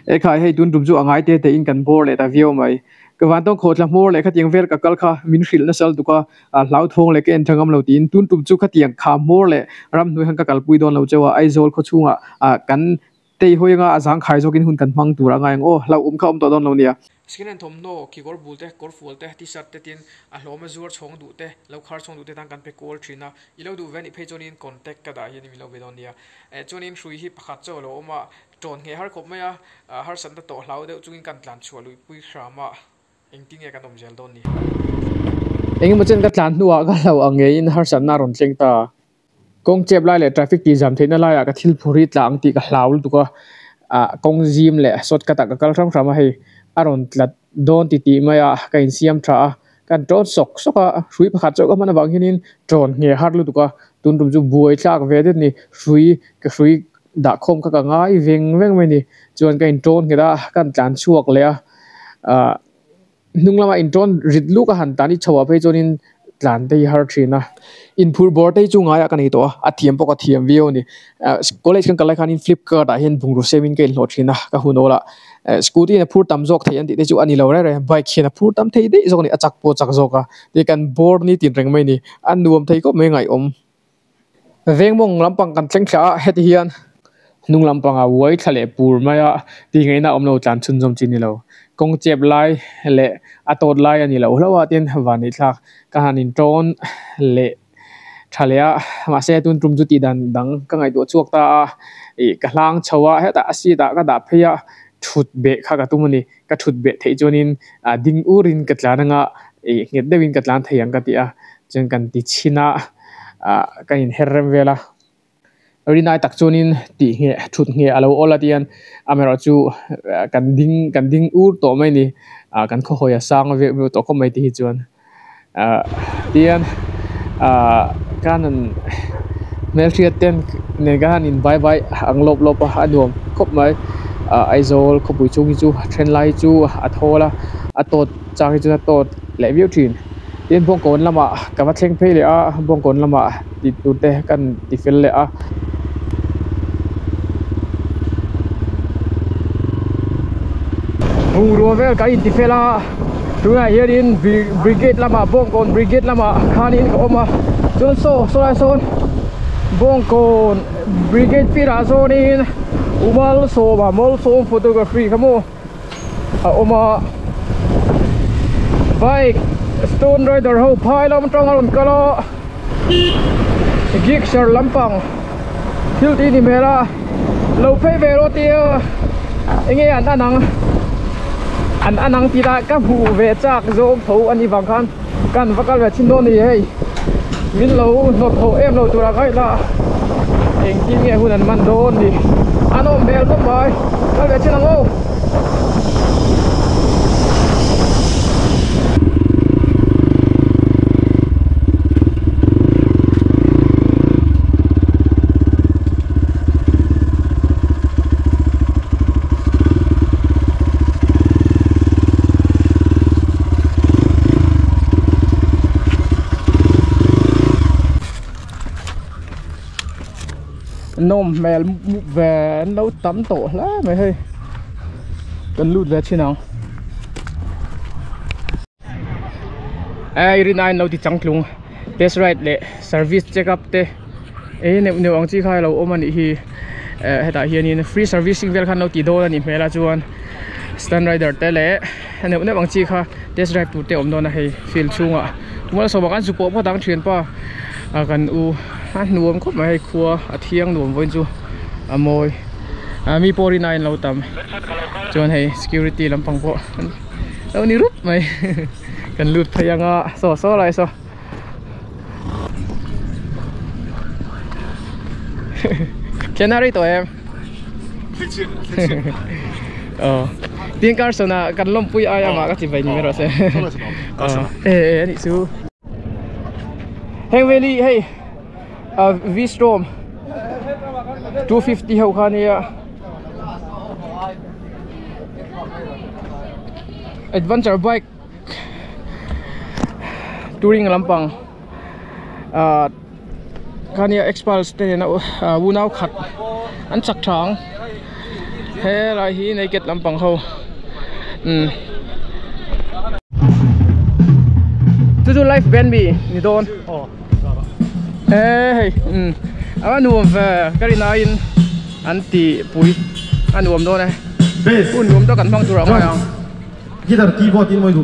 e khai hei tun rum chu angai te in kan bor le ta view mai ka wan tong khot la mor le kha tiang vel ka kal kha min hril na sal tu ka hlau thong le ke en thangam lo tin tun tum chu kha tiang kha mor le ram nu hang ka kal pui don lo chewa ai zol kho chunga kan tei hoinga azang khai jokin hun kan mang tura ngai o hlau kha to don lo nia skin and thom no ki gor bulte kor fulte t-shirt te tin a hloma zur chong du te lo khar chong du te tang kan pe kol thina ilo du ven i phe chonin contact ka da hi ni lo bedon nia chonin hrui hi pakhat chaw lo ma ton nge har khop maya har san ta to hlau de chungin kan tlan chua lui pui khrama engting e kan om jel don ni eng mo chen ka tlan nuwa ga lo ange in har san na ron tleng ta kong chep lai le traffic ti jam theina lai ka thil phuri tlang ti ka hlaul tu ka kong jim le sot ka ta ka kal ram hei aron tlat don ti maya ka in siam tha kan tron sok soka hrui pakhat chaw ka mana bang hinin tron nge har lu tu ka tun rum ju buai thlak ve det ni hrui da khom ka ngai veng mai ni chuan ka in tron nge da kan tlan chuak le nunglama in tron ritlu ka han tani chawa pe chonin tlan dei har thina in phur bor te chunga ya kan hi to a thiam pok a thiam view ni college kan kalai khan in flipkart a hen bungrу semin ke lo thina ka hunola scooty na phur tam jok thei an ti te chu ani lo re bike khena phur tam thei dei jok ni achak po chak joka te kan board ni tin reng mai ni an nuam thei ko me ngai om veng mong lampang kan tleng thla het hian nung lampang a wai thale pur maya ti ngai na om lo tlan chun jom chin ni lo kong chep lai le atot lai ani lo hlawa tin wani thak ka hanin ton le thalea ma se tun tum ju ti dan dang ka ngai to chuak ta e ka hlang chawa heta asi da ka da phia thut be kha ka tumani ka thut be thei chonin ding urin ka tlananga e nget dewin ka tlan theiang ka ti a chen kan ti china ka in herrem vela rinai tak chonin ti nge thut nge alo olatian amero chu kan ding ur to mai ni kan kho hoya sang ve to ko mai ti hi chuan tian kanan melchiat ten negan in bye bye anglop lop anuam khop mai aizol khopui chungi chu thren lai chu athola atot changi chu atot le view thin tin bong kon lama ka wa thleng phei le a bong kon lama ti tu te kan ti fel le a ruavel ka in ti fela tunga hianin brigade lama bong kon brigade lama khanin ko ma chun so lai son bong kon brigade pira zonin umal so ba mol so photography kamo oma bike stone rider ho phailam trongalon kalo gig sar lampang thil ti ni mera lo phei ve ro ti enge an anang ti da ka hu ve chak zo tho ani wang khan kan vakal ve chin don ni hei min lo no tho em lo tura kai la eng ti nge hun an man don ni anom bel ko bai kal ve chin ngo nôm mèo về nấu tắm tổ lá mày hơi cần lụt về trên nào ai rinai nấu thì trắng luôn test ride le service check up te nếu ông chỉ khai lâu ôm anh hi hệ tại hiện in free servicing vel khan nấu thì đô là nhỉ mẹ là chuan stand rider te le nếu ông chỉ khai test drive tu te om đô là hay feel chung à mua số bằng anh chụp bộ đang truyền pa gần u nuông khóc mà hay khua thiêng nuông với chú mồi mi pori nine lâu tầm cho hay security làm bằng bộ đâu ní rút mày cần lụt phải yang so lại so Canary tụi em tiếng car sơn à cần lom pui ai mà các chị vậy như rồi sẽ ê đi su Hang Valley hey V-Strom 250 hậu khan ya adventure bike touring lampang khan ya expulse te na unau khat an chak thang He lai hi naked lampang ho. Chu life band bi ni don. Oh. Hey. Awan nuam ve karina in anti pui. An nuam do ne. Bass. Un nuam to kan phang tu ra ma yang. Guitar keyboard in moi du.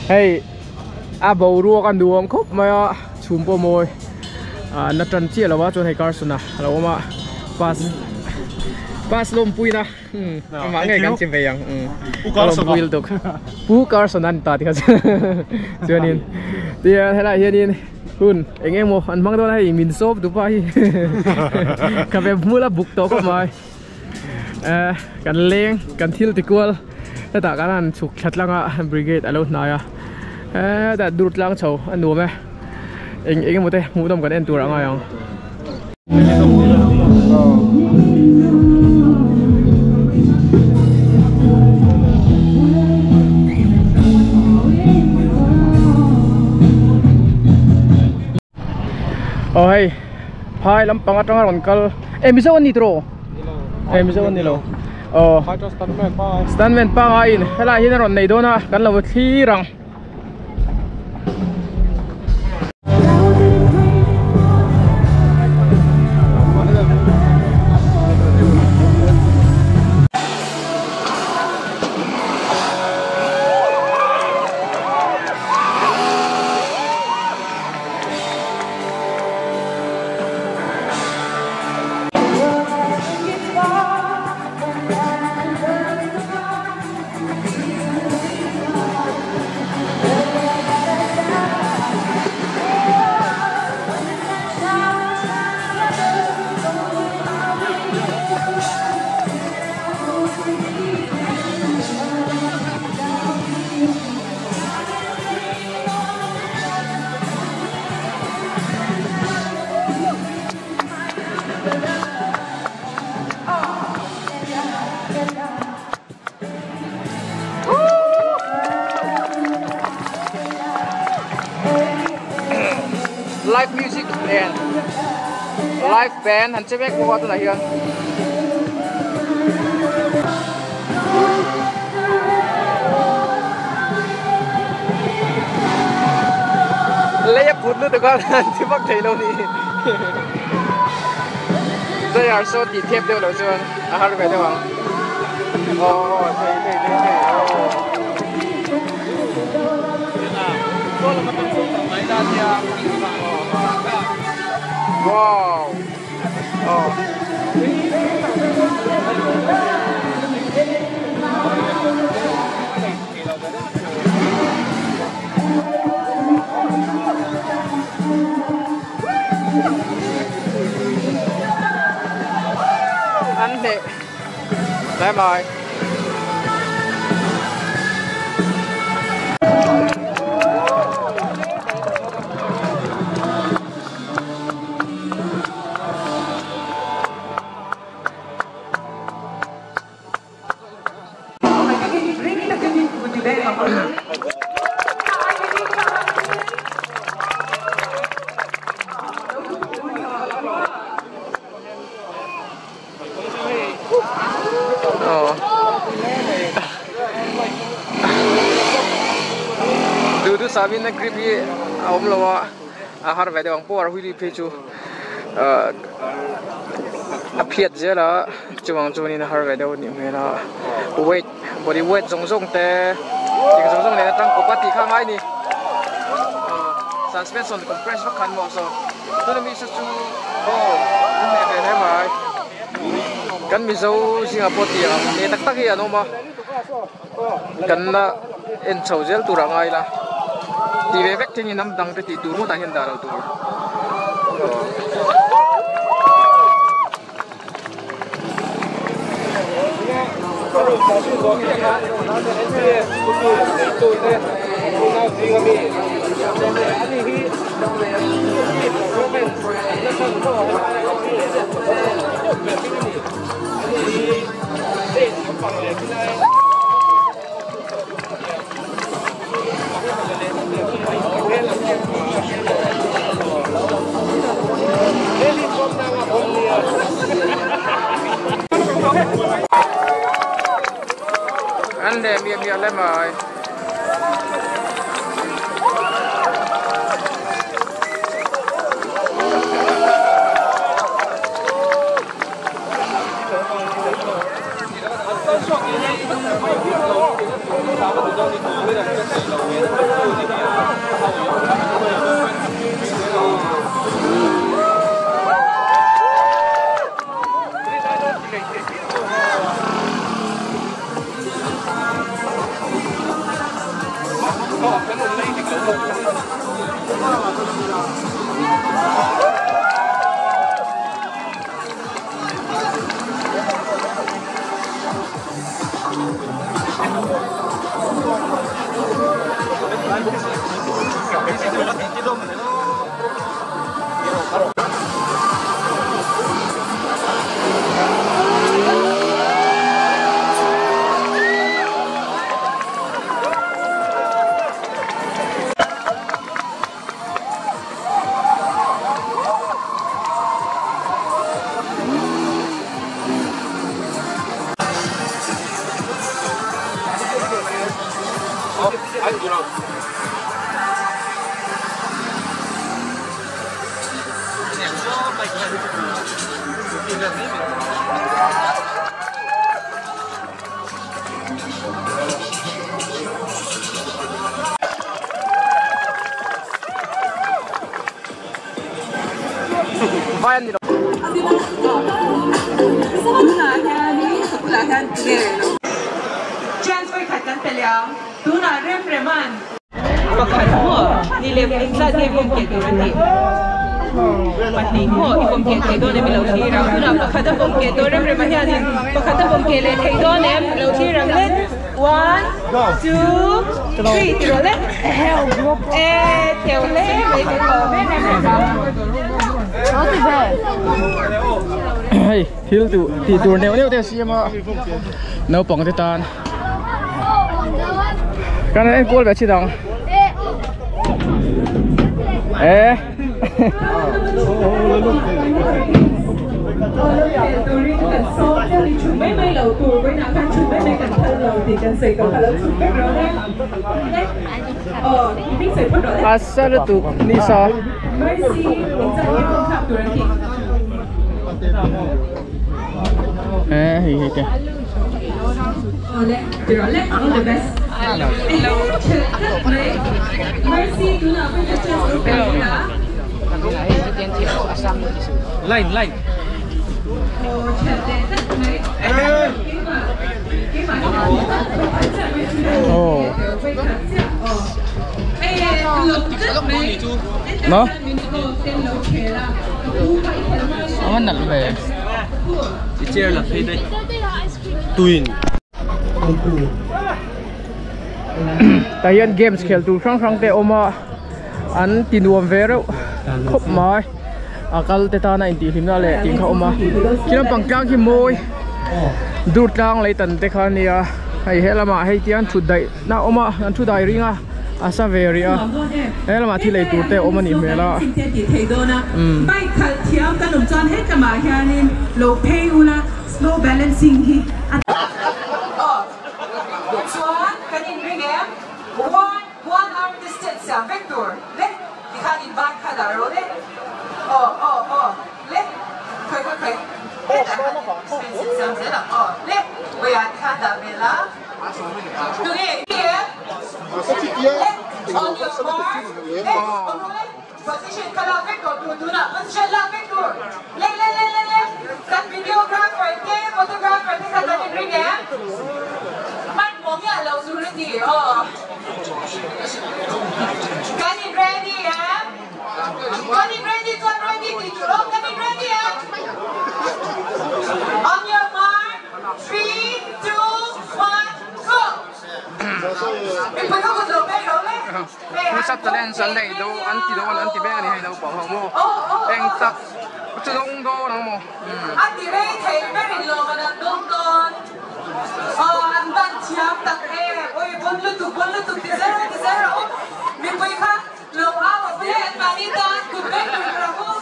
Hey. A bo ru kan nuam khop ma chum po moi. Na tran chia la wa chon hai kar suna. La ma pas lom pui na. Ma ngai kan chim ve yang. Lom pui dok. Pu kar sunan ta ti ka. Chuanin. Tia hela hianin kun engem mo an mang do na hi min sop du pa hi. Ka ve mula buk to ko mai. Kan leng kan thil ti kwal. Ta ta kan an chuk thatlanga brigade alo na ya. Da durut lang chau an nu me. Engem mo te mu dom kan en tur anga yang. Oh hey, phai lam panga tanga ron kal. Mi so ni tro. Mi so ni lo. Oh. Phai to stuntman pa. Stuntman pa nga in. Hela hin ron nei do na kan lo thi rang. Live music band. Live band han chebek ko tu na hian. Leya phut lu dekat timak thei lo ni. They are so detailed de lo chuan a har ve de wang. Oh, thei. Wow. Oh. Anh thì để mời. Du sabin na grip hi aum lawa har vai dewang por hui phe chu a phiat jela chuwang chuni na har vai dew ni mena weight body weight zong te ting zong le tang ko pati kha mai ni suspension compress va khan mo so to mi sa chu ne ne mai kan mi zo singapore ti ne tak tak hi anoma kan na en chojel tu rangai la ti ve vek thing nam dang te ti tu mo ta hian da lo tu Ele anh để miệng lên rồi. Transfer khatan peliang, tuna refereman. Ni le extra ke bom ke dorani. Pati mo ibom ke thai do ne mi lo thi rang tuna pakhata bom ke do rem rem hian in pakhata bom ke le thai do ne lo thi rang le 1 2 3 tiro le hell teo le mai ke ko me ne ba nó thì về hey thiếu thì tour neo neo thế xem mà nấu bỏng thế tan cái này anh cô về chi đồng ê mấy mấy lầu tour với nào khăn chụp mấy mấy cảnh thân lầu thì cần xây cầu là chụp mấy rồi đấy biết xây bắt rồi đấy asal tu Nisa Mercy mình sẽ đi công khảo tour thì hi kìa all the best Mercy tú nào bây giờ chơi line oh nó anh đặt về chị chơi là thế đây tùy tại hiện games खेल tu sang sang te oma an tinuam ve ro khop mai akal te ta na in ti himna le ting kha oma kinam pangkang hi moi dur tlang le tan te kha nia hei helama hei tian thu dai na oma an thu dai ringa asa veria helama thi le tu te oma ni mela mai khal thiam kan um chan het kama hianin low pay una slow balancing hi one arm distance vector le dikhanin ban khada ro le le khoi le we are khada bela tu here on your mark position kala vector tu na position la vector le kan videographer ke photographer ke khada ni ring man mo ya lo zu ri ti Can you ready, yeah? Can you ready to ready, teacher? Oh, can you ready, yeah? On your mark, 3, 2, 1, go! Mình không có được đây đâu đấy. Mình sắp tới lên sân này đâu, ăn thì đâu, ăn thì bé này hay đâu bỏ không mua. Anh sắp, chưa đông đâu đâu mà. Ăn thì bé thấy bé mình lo mà ăn đông đông. Ăn tan chiếm tắc em, ôi bốn lượt thì zero. Mình bây giờ lâu áo và bây giờ mà đi tan tụt bé mình rồi.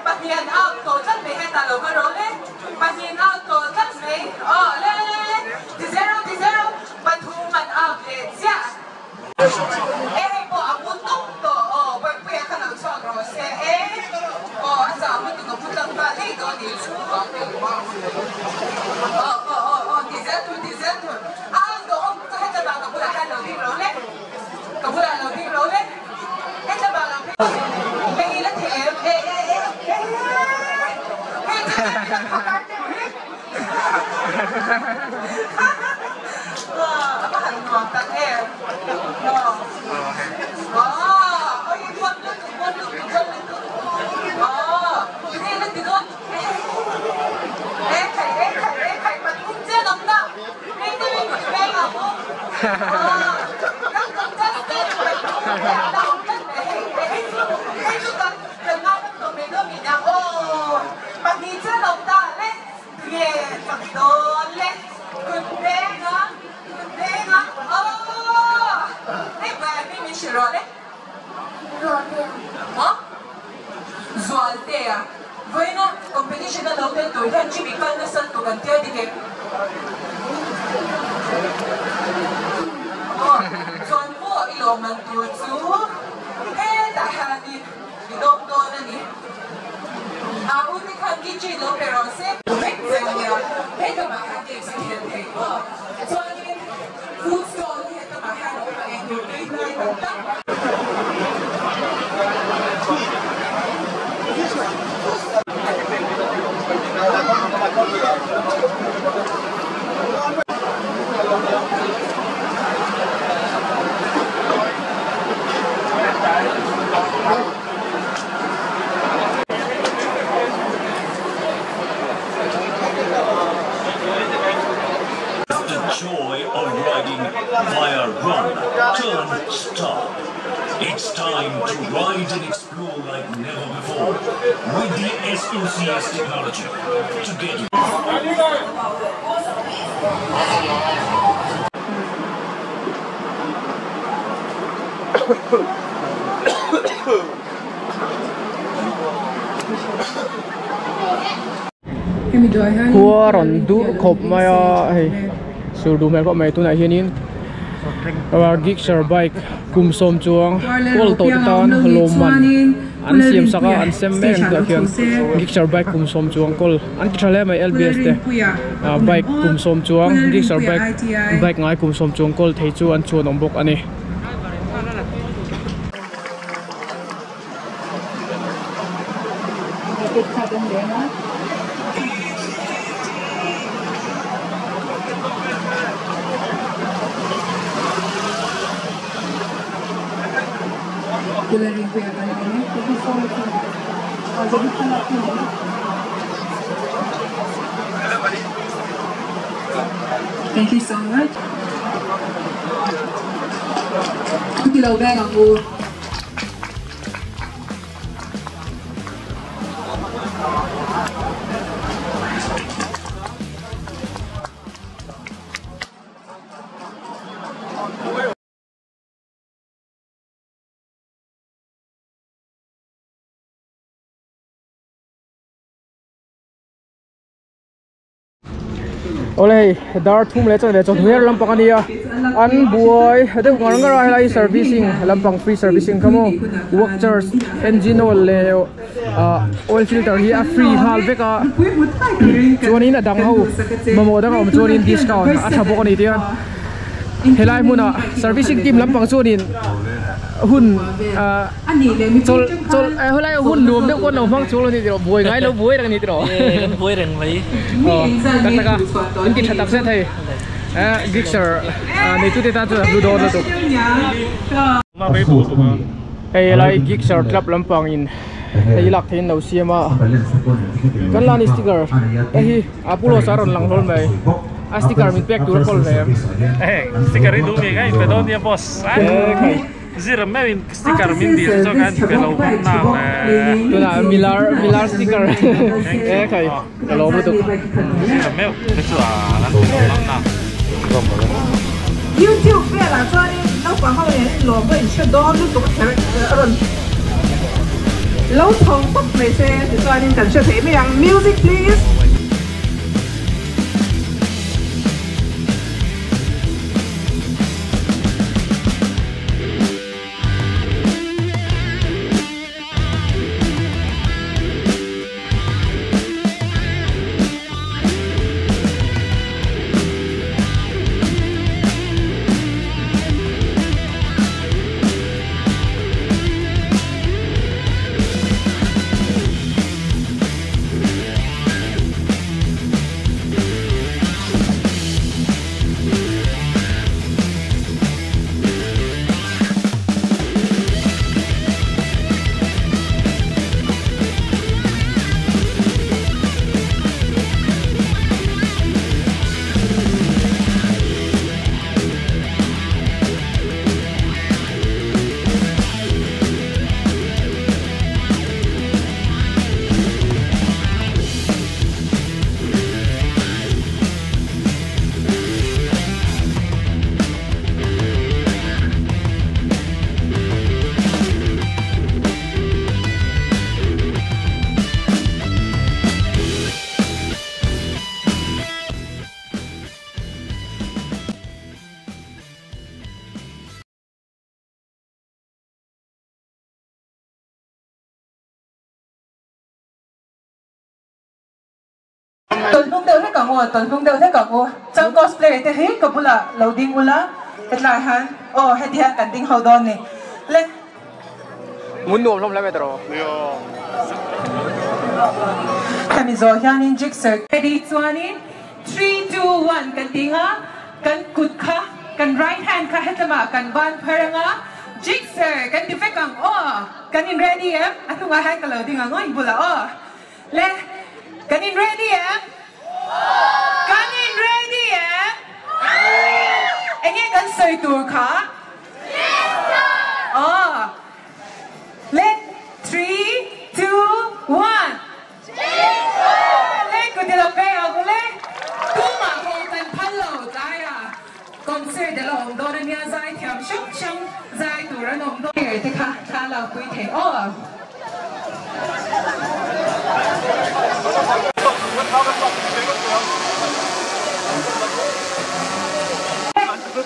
Bác Hiền áo tổ chất về hết đầu mà rồi lên mà nhìn ao tổ rất mấy lên đi zero mà thu mặt ao để ra em bỏ muốn tông tổ bởi vì khả năng cho rồi sẽ giờ mình tụi nó muốn tăng ba lấy đó đi chú đi ra thôi đồ ông có hết cho bà cậu là hai đầu đi rồi đấy cậu là đầu đi rồi đấy hết cho bà làm cái là thì em có hành ngon tặng em ôi quân đi lên đi con em thầy mà cũng chưa lắm đâu em tôi đi của em à không các con chắc tên phải không đâu chắc để chúng ta đừng nói tụi mình nó bị nào mà đi chưa lắm ta lên ghê thật đồ lên good day hả em về đi mình sửa rồi đấy hả Zoaltea à với nó competition nó đầu tiên tuổi thân chỉ bị phân nó sân tụi gần tiêu đi kìa Zoal mua ilo man tụi chú tại hà đi đông đô nè nè út đi khăn ghi chỉ đâu pero sẽ hết rồi hết các bạn hãy tìm sự hiện thể cho nên food store hết các bạn hãy nói là em được đi nơi công tác joy of riding via run, turn, stop. It's time to ride and explore like never before with the SOCS technology to get you. Hua ron du khop maya hey sur du mel ko mai tu na hianin our Gixxer bike kum som chuang kol to tan haloman an siam saka an sem me an ka khian Gixxer bike kum som chuang kol an thale mai LBS te bike kum som chuang Gixxer bike ngai kum som chuang kol thei chu an chuan om bok ani Thank you so much. Cái đầu đen là mua. Oleh dar thum le chon huer lampang ania an buai hade ngar ngar lai servicing lampang free servicing kamo work charge engine oil le oil filter hi a free hal veka chuanin adang ho mamo dang om chuanin discount a thabo ani tia helai muna servicing team lampang chuanin hun chol helai hun nuam de kon lo mang chol ni ro buai ngai lo buai dang ni ro buai reng mai tak taka in kit tak se thai Gixxer nei tu te ta chu lu do tu ma be tu tu ei lai Gixxer club lampang in ei lak thein lo siama kan lan sticker ei apulo saron lang hol mai a sticker min pek tur kol ve sticker du mi ngai pe don ya boss kai zira mewin sticker min di so kan pe lo na tu na milar sticker kai lo bu tu zira mew ke chu lan na YouTube 别来说的，那广告人老问吃多，都懂钱， lâu thong tóc này xe thì cho anh cần sẽ thấy mấy anh music please. Tuần không đều hết cả ngô, tuần không đều hết cả ngô. Trong cosplay thì hết cả bula, loading bula, hết lại han, hết đi han cảnh tinh hậu đòn này. Lên. Muốn nuông không lấy về rồi. Kami zo hian in jigsaw. Ready, chuanin 3, 2, 1 kan tinga, kan kut kha, kan right hand kha hetama, kan ban paranga. Jigsaw kan defect ang kan in ready atunga hai ka loading ang in bula Le. Can you ready, Can you ready, Anh em cần sợi tour cả? Yes, sir. Let 3, 2, 1. Yes, sir. Let cô đi làm về à, cô lên. Cô mà cô cần phân lẩu dài à? Concert để làm đồ nên nhà dài theo shop trong dài tour làm đồ. Để thì khá là quý thế.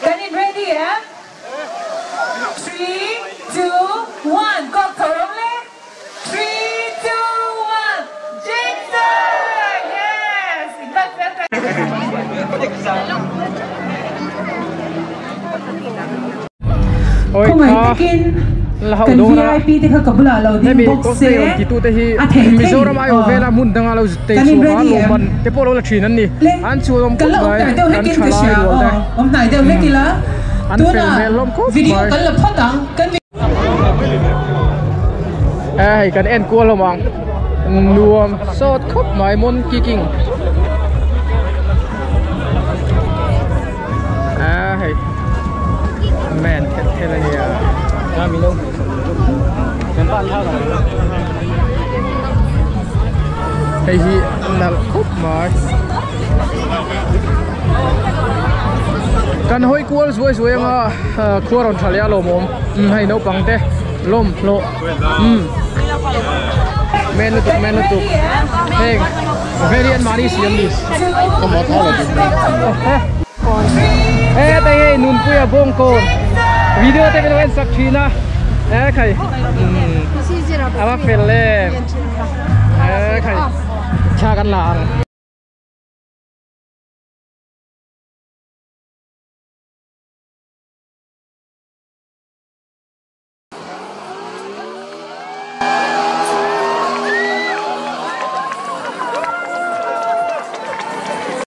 Get it ready, 3, 2, 1, go thoroughly. 3, 2, 1, Jigsaw! Yes! Ôi, là hậu đồ na VIP thì không bula lâu đi box xe tu te hi Mizoram ai về là mun danga lo te su ha lo man te polo la thin an ni an chu lom ko bai an thala lo da om nai deu le kila an film me lom ko video kan la phatang kan ai kan en ko lo mang nuam sot khop mai mon kicking ai man telania mi đâu đến bạn thao rồi hay gì là khúc mà cần hôi cua rồi rồi mà cua rồi thằng lia lồm hay nấu bằng thế lồm lộ men nó tụt hey very ăn mani xiêm đi không có thao là hey đây hey nun puya bông cồn video te kelo en sakthina khai ama phel le khai cha kan lang